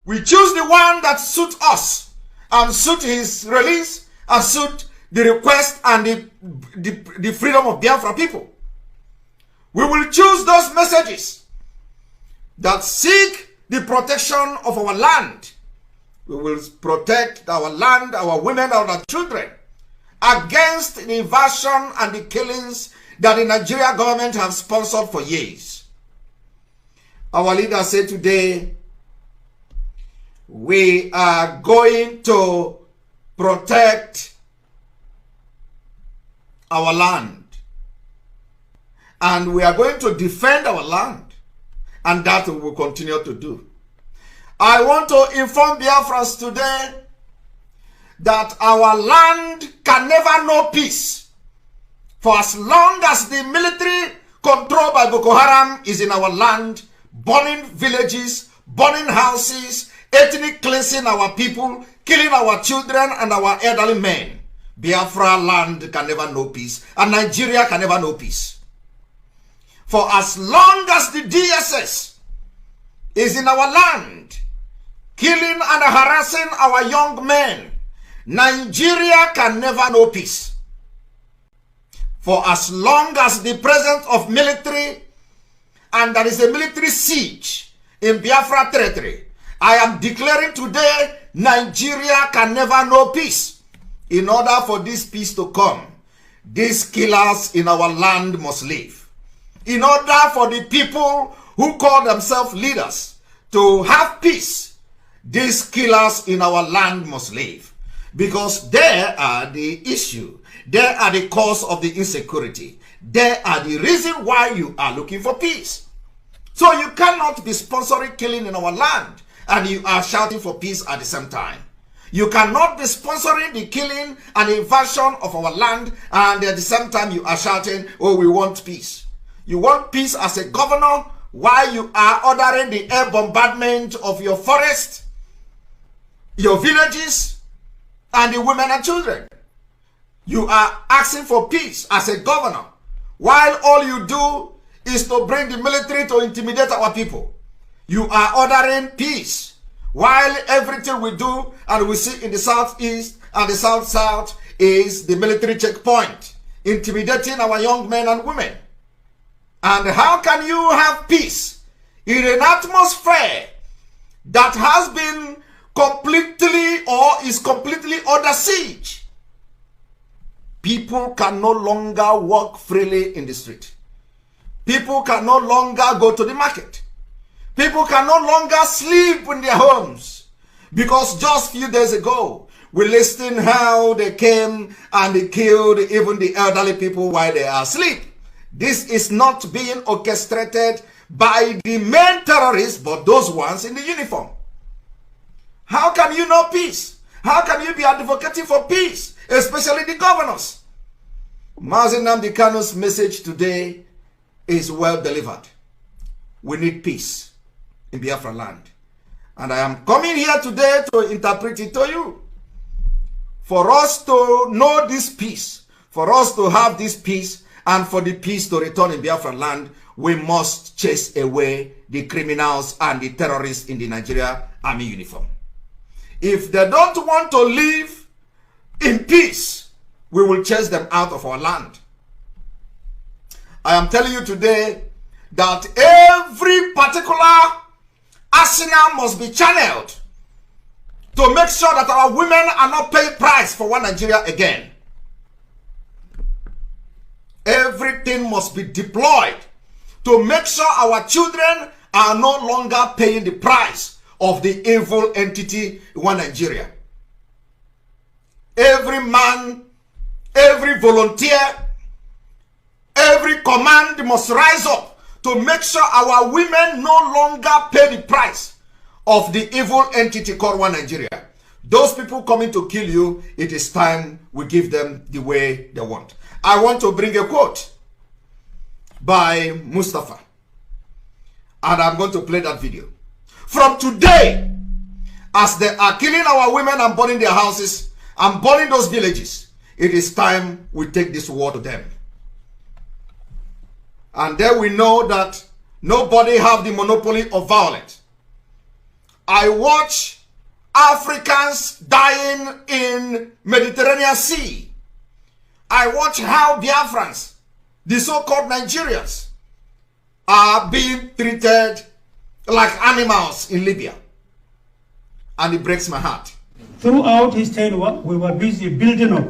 We choose the one that suits us and suit his release and suit the request and the freedom of Biafra people. We will choose those messages that seek the protection of our land. We will protect our land, our women, our children against the invasion and the killings that the Nigeria government have sponsored for years. Our leader said today, we are going to protect our land. And we are going to defend our land. And that we will continue to do. I want to inform Biafrans today that our land can never know peace. For as long as the military controlled by Boko Haram is in our land, burning villages, burning houses, ethnic cleansing our people, killing our children and our elderly men, Biafra land can never know peace, and Nigeria can never know peace. For as long as the DSS is in our land, killing and harassing our young men, Nigeria can never know peace. For as long as the presence of military and there is a military siege in Biafra territory, I am declaring today, Nigeria can never know peace. In order for this peace to come, these killers in our land must live. In order for the people who call themselves leaders to have peace, these killers in our land must live. Because they are the issue. They are the cause of the insecurity. They are the reason why you are looking for peace. So you cannot be sponsoring killing in our land and you are shouting for peace at the same time. You cannot be sponsoring the killing and invasion of our land and at the same time you are shouting, oh, we want peace. You want peace as a governor while you are ordering the air bombardment of your forest, your villages, and the women and children. You are asking for peace as a governor while all you do is to bring the military to intimidate our people. You are ordering peace while everything we do and we see in the southeast and the south-south is the military checkpoint, intimidating our young men and women. And how can you have peace in an atmosphere that has been completely or is completely under siege? People can no longer walk freely in the street. People can no longer go to the market. People can no longer sleep in their homes. Because just a few days ago, we listened how they came and they killed even the elderly people while they are asleep. This is not being orchestrated by the main terrorists, but those ones in the uniform. How can you know peace? How can you be advocating for peace, especially the governors? Mazi Nnamdi Kanu's message today is well delivered. We need peace in Biafra land. And I am coming here today to interpret it to you. For us to know this peace, for us to have this peace, and for the peace to return in Biafra land, we must chase away the criminals and the terrorists in the Nigeria Army uniform. If they don't want to live in peace, we will chase them out of our land. I am telling you today that every particular arsenal must be channeled to make sure that our women are not paying price for one Nigeria again. Everything must be deployed to make sure our children are no longer paying the price of the evil entity one Nigeria. Every man, every volunteer, every command must rise up to make sure our women no longer pay the price of the evil entity called one Nigeria. Those people coming to kill you, it is time we give them the way they want. I want to bring a quote by Mustafa, and I'm going to play that video. From today, as they are killing our women and burning their houses and burning those villages, it is time we take this war to them. And then we know that nobody have the monopoly of violence. I watch Africans dying in Mediterranean Sea. I watch how Biafrans, the so-called Nigerians, are being treated like animals in Libya. And it breaks my heart. Throughout his tenure, we were busy building up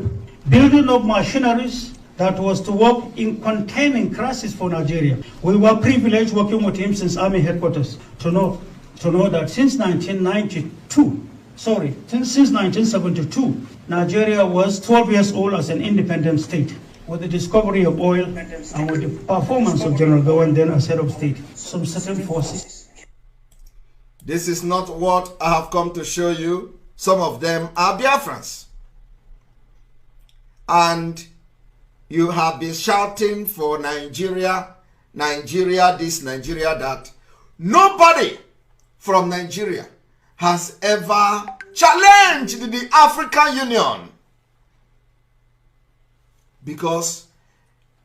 machineries that was to work in containing crisis for Nigeria. We were privileged working with him since Army headquarters to know that since 1972, Nigeria was 12 years old as an independent state, with the discovery of oil and with the performance of General Gowan then as head of state, some certain forces. This is not what I have come to show you. Some of them are Biafrans. And you have been shouting for Nigeria, Nigeria this, Nigeria that. Nobody from Nigeria has ever challenged the African Union. Because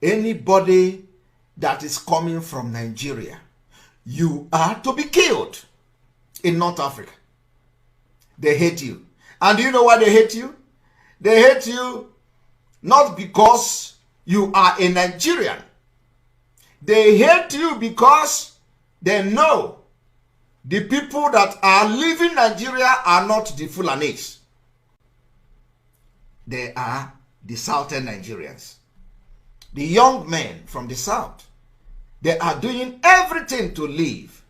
anybody that is coming from Nigeria, you are to be killed in North Africa. They hate you. And do you know why they hate you? They hate you not because you are a Nigerian. They hate you because they know the people that are leaving Nigeria are not the Fulanis. They are the southern Nigerians. The young men from the south. They are doing everything to leave.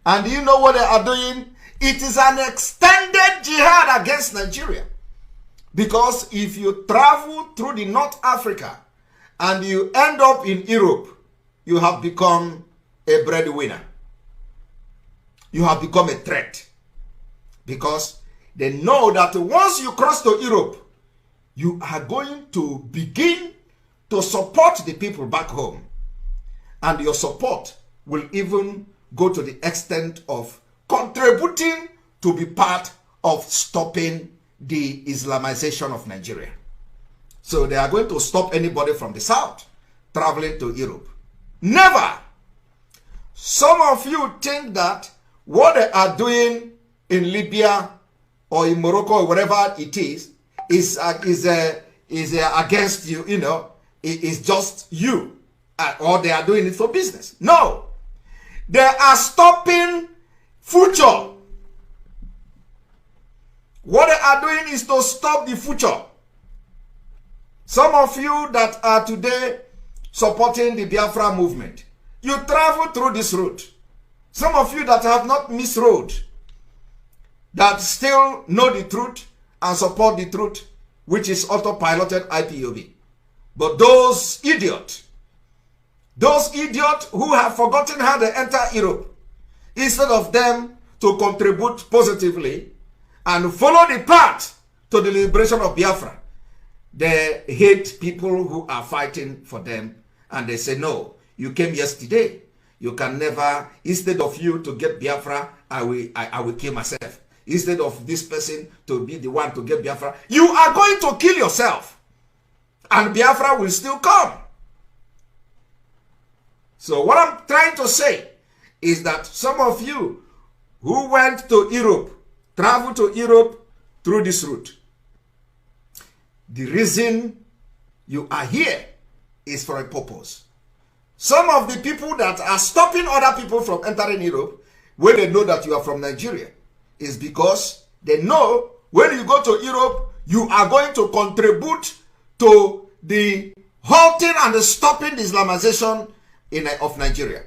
And do you know what they are doing? It is an extended jihad against Nigeria. Because if you travel through the North Africa and you end up in Europe, you have become a breadwinner. You have become a threat. Because they know that once you cross to Europe, you are going to begin to support the people back home. And your support will even go to the extent of contributing to be part of stopping the Islamization of Nigeria. So they are going to stop anybody from the south traveling to Europe. Never! Some of you think that what they are doing in Libya or in Morocco or wherever it is against you, you know, it is just you, or they are doing it for business. No! They are stopping future. What they are doing is to stop the future. Some of you that are today supporting the Biafra movement, you travel through this route. Some of you that have not missed road, that still know the truth and support the truth, which is autopiloted IPOB. But those idiots who have forgotten how they enter Europe, instead of them to contribute positively and follow the path to the liberation of Biafra, they hate people who are fighting for them, and they say, no, you came yesterday. You can never, instead of you to get Biafra, I will kill myself. Instead of this person to be the one to get Biafra, you are going to kill yourself. And Biafra will still come. So what I'm trying to say is that some of you who went to Europe, traveled to Europe through this route, the reason you are here is for a purpose. Some of the people that are stopping other people from entering Europe, when they know that you are from Nigeria, is because they know when you go to Europe, you are going to contribute to the halting and the stopping the Islamization of Nigeria.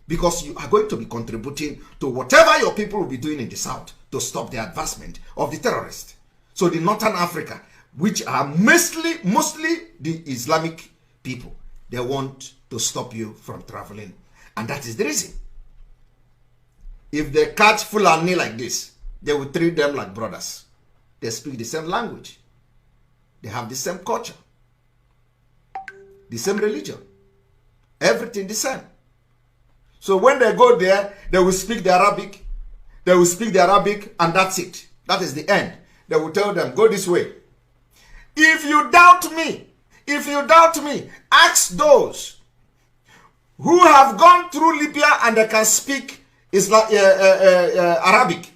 Because you are going to be contributing to whatever your people will be doing in the south to stop the advancement of the terrorists. So the Northern Africa, which are mostly the Islamic people, they want to stop you from traveling. And that is the reason. If they catch Fulani like this, they will treat them like brothers. They speak the same language. They have the same culture. The same religion. Everything the same. So when they go there, they will speak the Arabic. They will speak the Arabic and that's it. That is the end. They will tell them, go this way. If you doubt me, ask those who have gone through Libya and they can speak Arabic.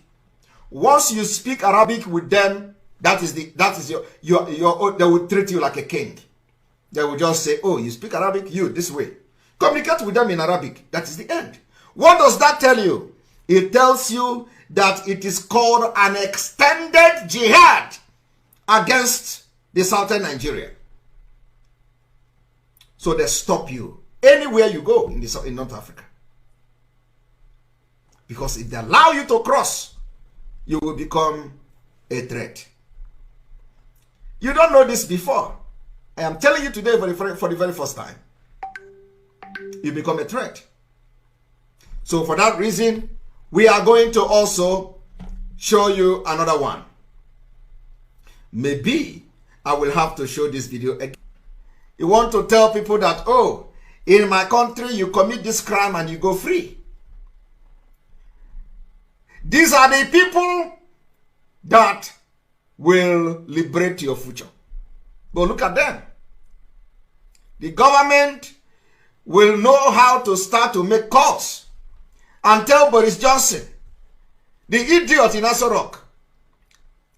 Once you speak Arabic with them, that is your they will treat you like a king. They will just say, oh, you speak Arabic, you this way. Communicate with them in Arabic. That is the end. What does that tell you? It tells you that it is called an extended jihad against the southern Nigeria. So they stop you anywhere you go in North Africa. Because if they allow you to cross, you will become a threat. You don't know this before. I am telling you today for the very first time. You become a threat. So for that reason, we are going to also show you another one. Maybe I will have to show this video again. You want to tell people that, oh, in my country, you commit this crime and you go free. These are the people that will liberate your future. But look at them. The government will know how to start to make calls and tell Boris Johnson, the idiot in Aso Rock,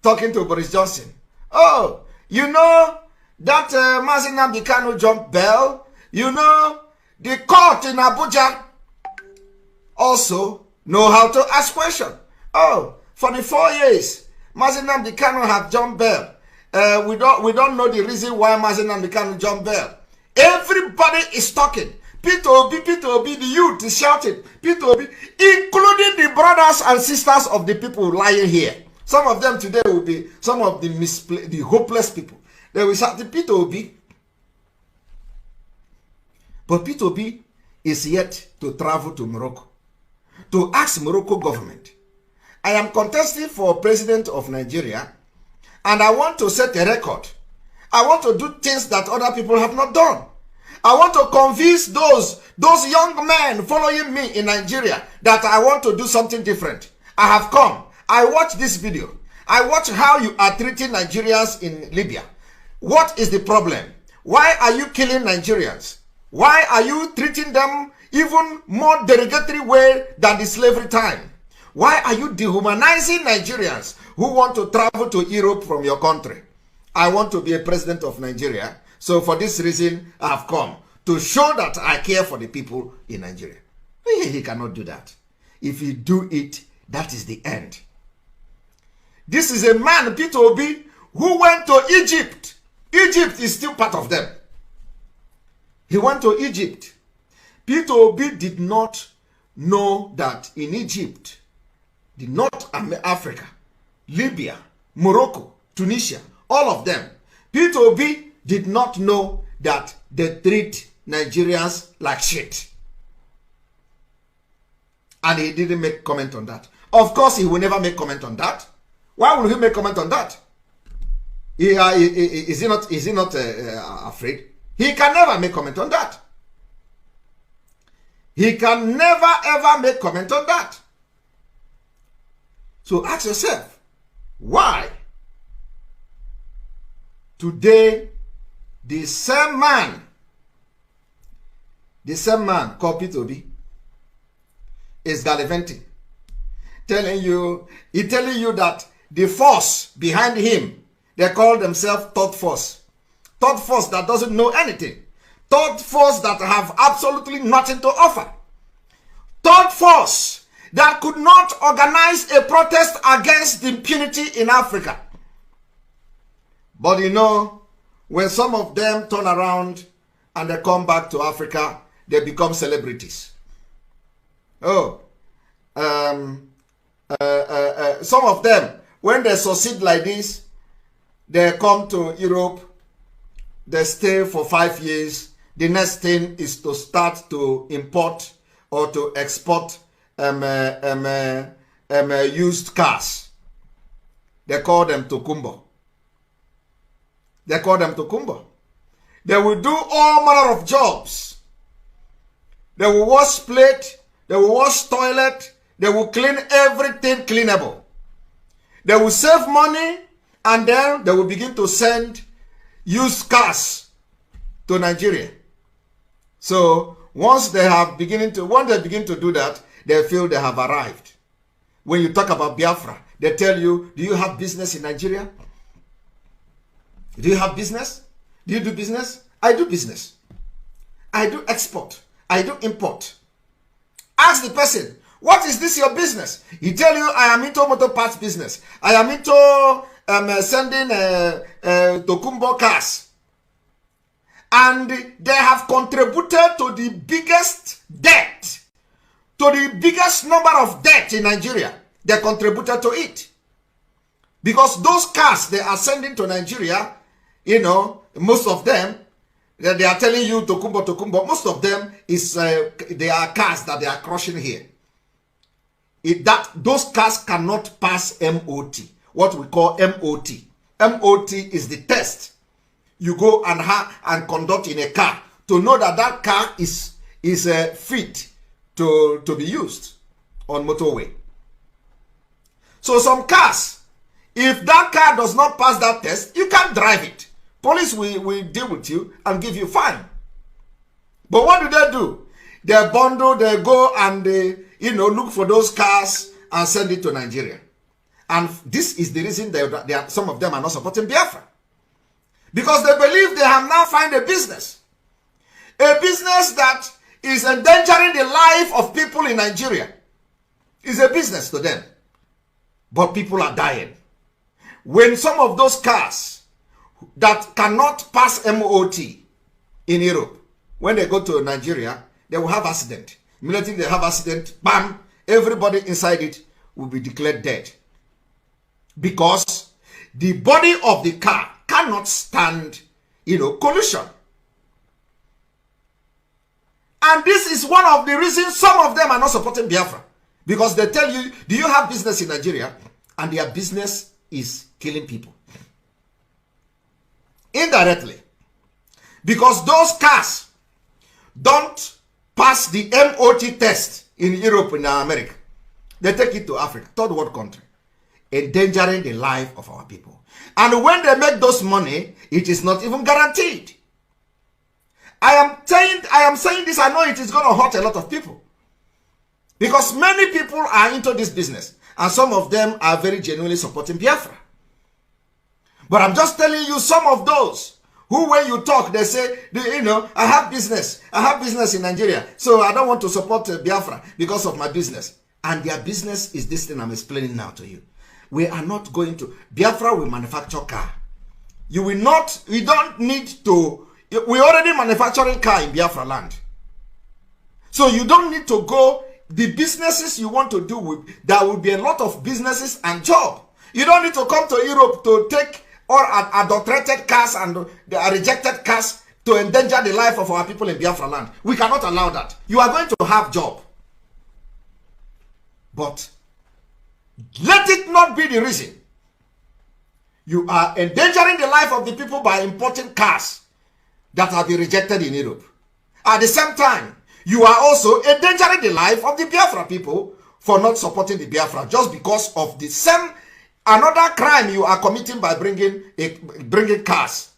talking to Boris Johnson, oh, you know that Mazi Nnamdi Kanu jumped bail? You know, the court in Abuja also know how to ask questions. Oh, for the 4 years, Mazi Nnamdi Kanu have jumped bail. We don't know the reason why Mazi Nnamdi Kanu jumped bail. Everybody is talking. Peter Obi, the youth is shouting. Peter Obi, including the brothers and sisters of the people lying here. Some of them today will be some of the hopeless people. They will shout, Peter Obi. But Peter Obi is yet to travel to Morocco to ask Morocco government, I am contesting for president of Nigeria and I want to set a record. I want to do things that other people have not done. I want to convince those young men following me in Nigeria that I want to do something different. I have come. I watched this video. I watched how you are treating Nigerians in Libya. What is the problem? Why are you killing Nigerians? Why are you treating them even more derogatory way than the slavery time? Why are you dehumanizing Nigerians who want to travel to Europe from your country? I want to be a president of Nigeria. So for this reason, I have come to show that I care for the people in Nigeria. He cannot do that. If he do it, that is the end. This is a man, Peter Obi, who went to Egypt. Egypt is still part of them. He went to Egypt. Peter Obi did not know that in Egypt, the North Africa, Libya, Morocco, Tunisia, all of them, Peter Obi did not know that they treat Nigerians like shit. And he didn't make comment on that. Of course, he will never make comment on that. Why will he make comment on that? Is he not afraid? He can never make comment on that. He can never ever make comment on that. So ask yourself, why? Today, the same man called Peter Obi is gallivanting, telling you that the force behind him, they call themselves third force that doesn't know anything, third force that have absolutely nothing to offer, third force that could not organize a protest against the impunity in Africa. But you know, when some of them turn around and they come back to Africa, they become celebrities. Oh, some of them, when they succeed like this, they come to Europe, they stay for 5 years. The next thing is to start to import or to export used cars. They call them tokumbo. They call them tokumbo. They will do all manner of jobs. They will wash plate, they will wash toilet, they will clean everything cleanable. They will save money and then they will begin to send used cars to Nigeria. So once they begin to do that, they feel they have arrived. When you talk about Biafra, they tell you, do you have business in Nigeria? Do you have business? Do you do business? I do business. I do export. I do import. Ask the person, what is this your business? He tell you, I am into motor parts business. I am into sending tokumbo cars. And they have contributed to the biggest debt, to the biggest number of debt in Nigeria. They contributed to it. Because those cars they are sending to Nigeria, you know, most of them, they are telling you tokumbo, most of them is, they are cars that they are crushing here. Those cars cannot pass MOT, what we call MOT. MOT is the test you go and conduct in a car to know that that car is fit to be used on motorway. So some cars, if that car does not pass that test, you can't drive it. Police will deal with you and give you fine. But what do? They bundle, they go and they, you know, look for those cars and send it to Nigeria. And this is the reason some of them are not supporting Biafra. Because they believe they have now found a business. A business that is endangering the life of people in Nigeria. It's a business to them. But people are dying. When some of those cars that cannot pass MOT in Europe, when they go to Nigeria, they will have accident. Immediately they have accident, bam, everybody inside it will be declared dead. Because the body of the car cannot stand, you know, collision. And this is one of the reasons some of them are not supporting Biafra. Because they tell you, do you have business in Nigeria? And their business is killing people. Indirectly. Because those cars don't pass the MOT test in Europe and America. They take it to Africa, third world country, endangering the life of our people. And when they make those money, it is not even guaranteed. I am saying this, I know it is going to hurt a lot of people. Because many people are into this business. And some of them are very genuinely supporting Biafra. But I'm just telling you, some of those who, when you talk, they say, you know, I have business in Nigeria, so I don't want to support Biafra because of my business. And their business is this thing I'm explaining now to you. We are not going to, Biafra will manufacture car. We don't need to, we already manufacturing car in Biafra land. So you don't need to go, the businesses you want to do, there will be a lot of businesses and job. You don't need to come to Europe to take or adulterated cars and the rejected cars to endanger the life of our people in Biafra land. We cannot allow that. You are going to have job. But let it not be the reason. You are endangering the life of the people by importing cars that have been rejected in Europe. At the same time, you are also endangering the life of the Biafra people for not supporting the Biafra just because of the same another crime you are committing by bringing cars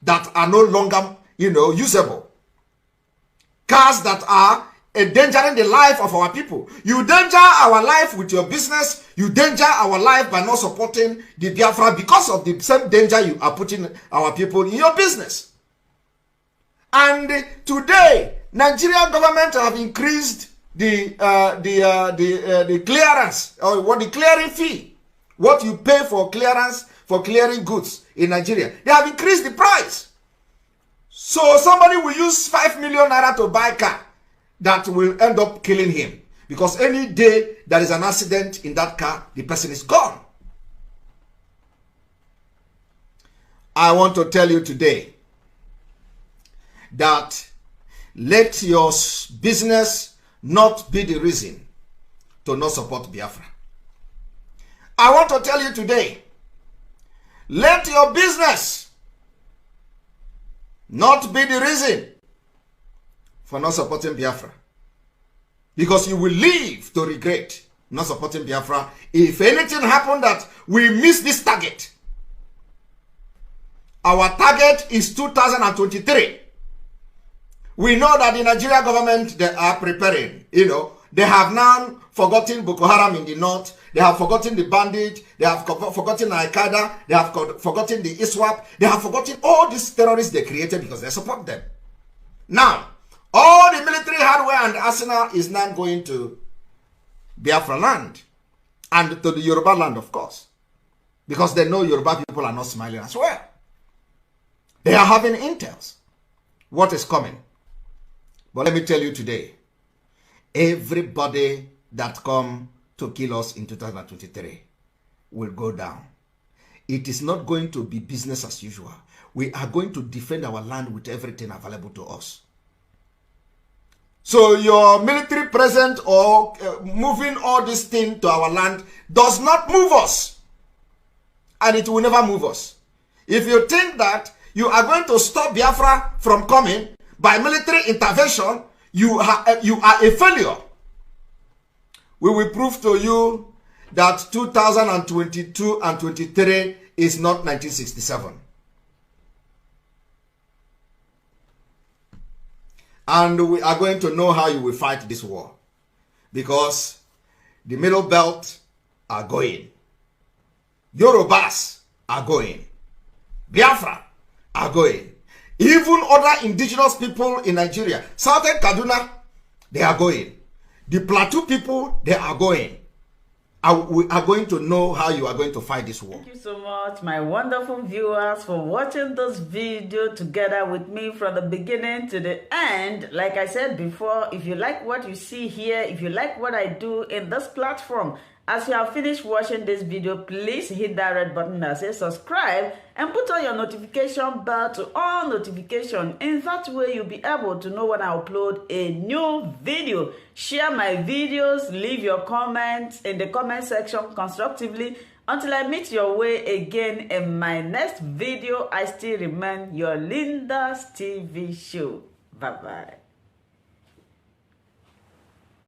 that are no longer, you know, usable. Cars that are endangering the life of our people. You danger our life with your business. You danger our life by not supporting the Biafra because of the same danger you are putting our people in your business. And today, Nigerian government have increased the clearance or what the clearing fee, what you pay for clearance for clearing goods in Nigeria. They have increased the price. So somebody will use 5 million naira to buy a car that will end up killing him. Because any day there is an accident in that car, the person is gone. I want to tell you today that let your business not be the reason to not support Biafra. I want to tell you today, let your business not be the reason for not supporting Biafra. Because you will live to regret not supporting Biafra if anything happened that we miss this target. Our target is 2023. We know that the Nigerian government, they are preparing. You know, they have now forgotten Boko Haram in the north. they have forgotten the bandit, they have forgotten Al-Qaeda, they have forgotten the ISWAP, they have forgotten all these terrorists they created because they support them. Now, all the military hardware and arsenal is now going to Biafra land and to the Yoruba land, of course, because they know Yoruba people are not smiling as well. They are having intels. What is coming? But let me tell you today, everybody that come to kill us in 2023 will go down. It is not going to be business as usual. We are going to defend our land with everything available to us. So your military presence or moving all this thing to our land does not move us. And it will never move us. If you think that you are going to stop Biafra from coming by military intervention, you are a failure. We will prove to you that 2022 and 23 is not 1967. And we are going to know how you will fight this war. Because the Middle Belt are going. Yorubas are going. Biafra are going. Even other indigenous people in Nigeria, Southern Kaduna, they are going. The Plateau people, they are going. We are going to know how you are going to fight this war. Thank you so much, my wonderful viewers, for watching this video together with me from the beginning to the end. Like I said before, if you like what you see here, if you like what I do in this platform, as you have finished watching this video, please hit that red button that says subscribe and put on your notification bell to all notification. In that way, you'll be able to know when I upload a new video. Share my videos, leave your comments in the comment section constructively. Until I meet your way again in my next video, I still remain your Linda's TV show. Bye-bye.